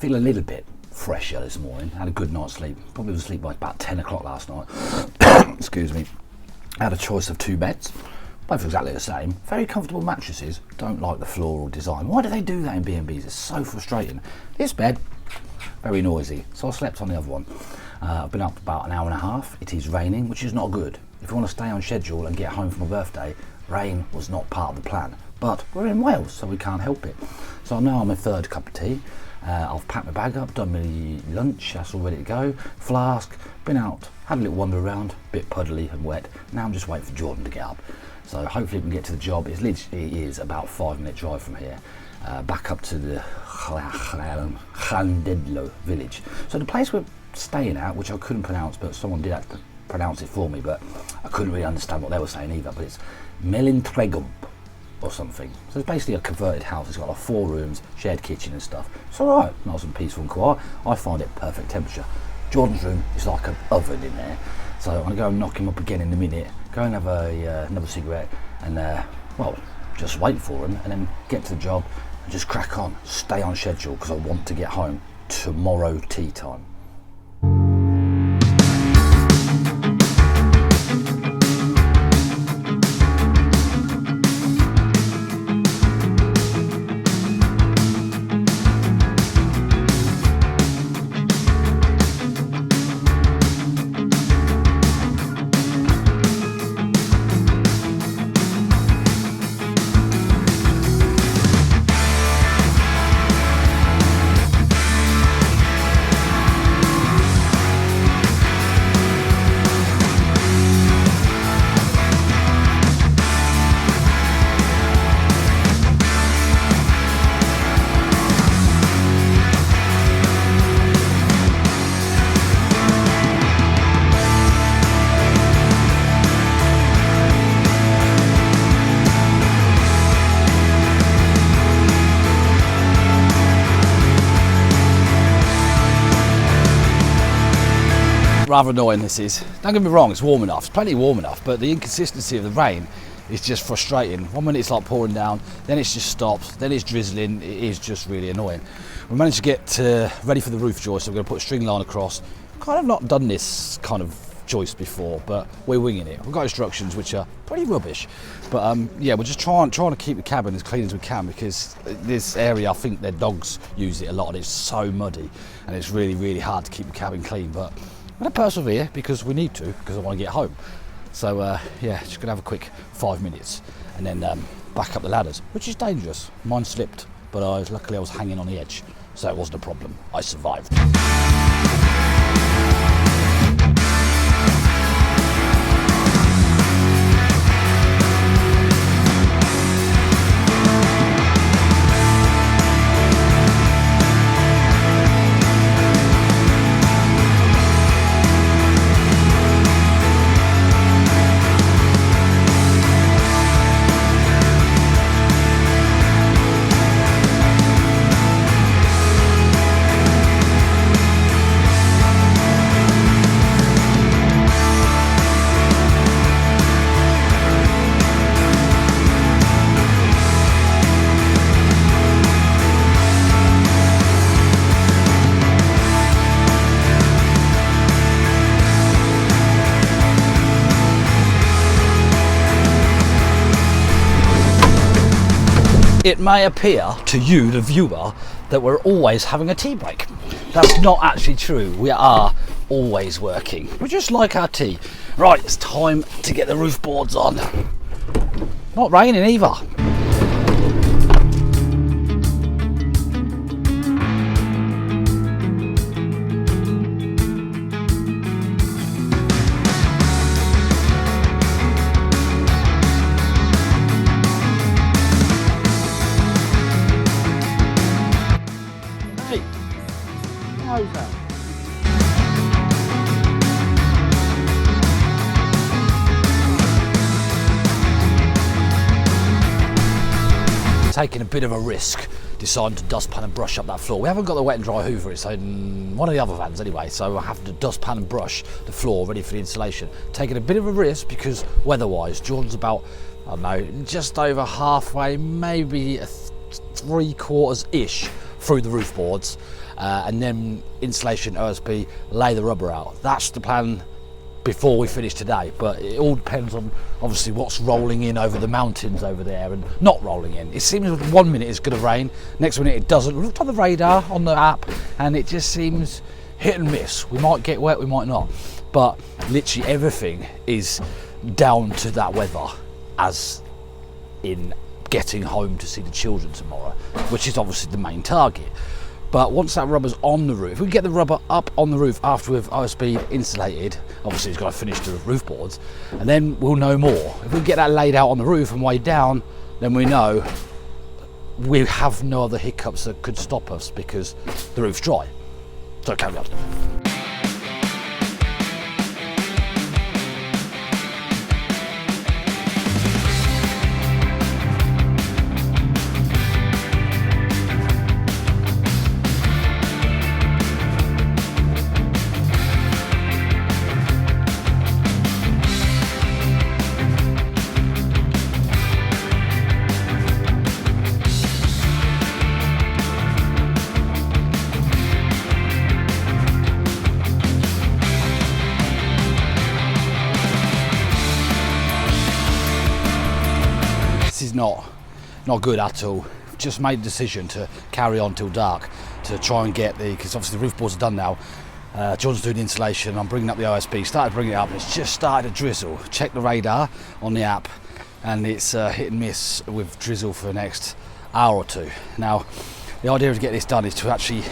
Feel a little bit fresher this morning. Had a good night's sleep. Probably was asleep by about 10 o'clock last night. Excuse me. Had a choice of 2 beds. Both exactly the same. Very comfortable mattresses. Don't like the floral design. Why do they do that in B&Bs? It's so frustrating. This bed, very noisy. So I slept on the other one. I've been up about an hour and a half. It is raining, which is not good. If you want to stay on schedule and get home for my birthday, rain was not part of the plan. But we're in Wales, so we can't help it. So I'm now on my 3rd cup of tea. I've packed my bag up, done my lunch, that's all ready to go. Flask, been out, had a little wander around, bit puddly and wet. Now I'm just waiting for Jordan to get up. So hopefully we can get to the job. It literally is about a 5-minute drive from here, back up to the Llandudno village. So the place we're staying at, which I couldn't pronounce, but someone did have to pronounce it for me, but I couldn't really understand what they were saying either, but it's Melintregump or something. So it's basically a converted house. It's got like 4 rooms, shared kitchen and stuff. It's alright, nice and peaceful and quiet. I find it perfect temperature. Jordan's room is like an oven in there. So I'm going to go and knock him up again in a minute, go and have another cigarette and, well, just wait for him and then get to the job and just crack on, stay on schedule because I want to get home tomorrow tea time. Rather annoying this is. Don't get me wrong, it's warm enough, it's plenty warm enough, but the inconsistency of the rain is just frustrating. 1 minute it's like pouring down, then it's just stops, then it's drizzling. It is just really annoying. We managed to get ready for the roof joist, so we're going to put a string line across. Kind of not done this kind of joist before, but we're winging it. We've got instructions which are pretty rubbish, but yeah, we're just trying to keep the cabin as clean as we can because this area, I think their dogs use it a lot and it's so muddy and it's really, really hard to keep the cabin clean, but I'm going to persevere because we need to, because I want to get home. So yeah, just going to have a quick 5 minutes and then back up the ladders, which is dangerous. Mine slipped, but luckily I was hanging on the edge, so it wasn't a problem. I survived. It may appear to you, the viewer, that we're always having a tea break. That's not actually true. We are always working. We just like our tea. Right, it's time to get the roof boards on. Not raining either. Taking a bit of a risk, deciding to dustpan and brush up that floor. We haven't got the wet and dry hoover, it's in one of the other vans anyway, so I have to dustpan and brush the floor ready for the installation. Taking a bit of a risk because weather-wise, Jordan's about, I don't know, just over halfway, maybe 3/4-ish through the roof boards. and then insulation, OSB, lay the rubber out. That's the plan before we finish today, but it all depends on obviously what's rolling in over the mountains over there and not rolling in. It seems 1 minute it's going to rain, next minute it doesn't. We looked on the radar on the app and it just seems hit and miss. We might get wet, we might not, but literally everything is down to that weather, as in getting home to see the children tomorrow, which is obviously the main target. But once that rubber's on the roof, if we get the rubber up on the roof after we've OSB insulated, obviously it's got to finish the roof boards, and then we'll know more. If we get that laid out on the roof and weighed down, then we know we have no other hiccups that could stop us because the roof's dry. So carry on. Is not good at all. Just made a decision to carry on till dark to try and get because obviously the roof boards are done now. John's doing the insulation, I'm bringing up the OSB, started bringing it up and it's just started to drizzle. Check the radar on the app and it's hit and miss with drizzle for the next hour or two. Now the idea to get this done is to actually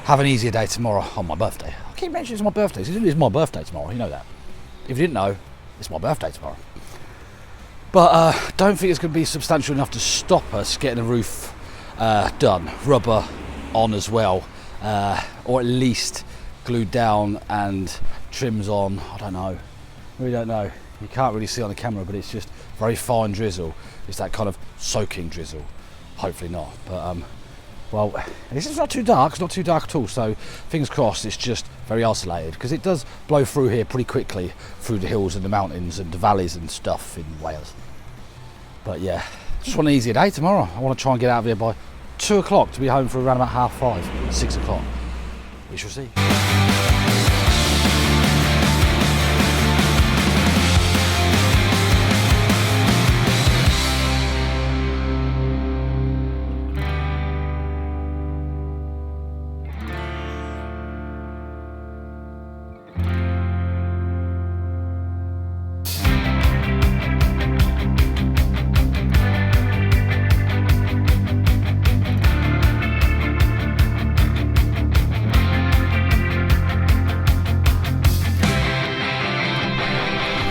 have an easier day tomorrow on my birthday. I keep mentioning it's my birthday, it's my birthday tomorrow, you know that. If you didn't know, it's my birthday tomorrow. But don't think it's going to be substantial enough to stop us getting the roof done, rubber on as well, or at least glued down and trims on. I don't know, we don't know. You can't really see on the camera, but it's just very fine drizzle. It's that kind of soaking drizzle. Hopefully not, but well, this is not too dark. It's not too dark at all. So fingers crossed. It's just very isolated because it does blow through here pretty quickly through the hills and the mountains and the valleys and stuff in Wales. But yeah, just want an easier day tomorrow. I want to try and get out of here by 2 o'clock to be home for around about 5:30, 6 o'clock. We shall see.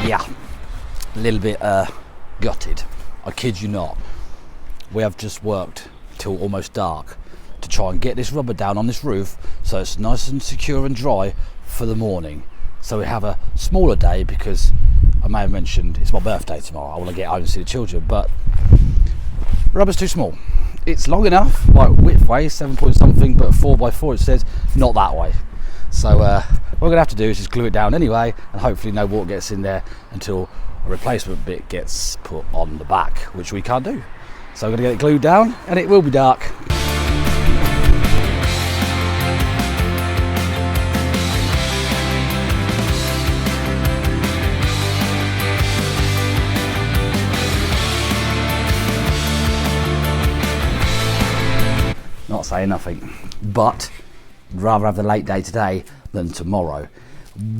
Yeah, a little bit gutted. I kid you not. We have just worked till almost dark to try and get this rubber down on this roof so it's nice and secure and dry for the morning. So we have a smaller day because I may have mentioned it's my birthday tomorrow. I want to get home and see the children, but rubber's too small. It's long enough, like width wise, 7 point something, but 4x4 it says, not that way. So what we're going to have to do is just glue it down anyway, and hopefully no water gets in there until a replacement bit gets put on the back, which we can't do. So I'm going to get it glued down, and it will be dark. Not saying nothing, but I'd rather have the late day today than tomorrow.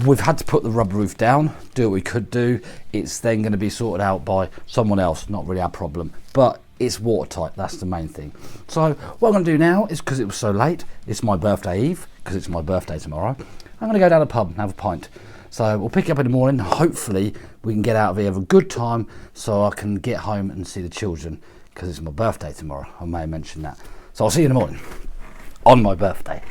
We've had to put the rubber roof down, do what we could do. It's then going to be sorted out by someone else, not really our problem, but it's watertight, that's the main thing. So what I'm going to do now is, because it was so late, it's my birthday eve, because it's my birthday tomorrow, I'm going to go down to the pub and have a pint. So we'll pick it up in the morning, hopefully we can get out of here, have a good time, so I can get home and see the children, because it's my birthday tomorrow. I may have mentioned that. So I'll see you in the morning, on my birthday.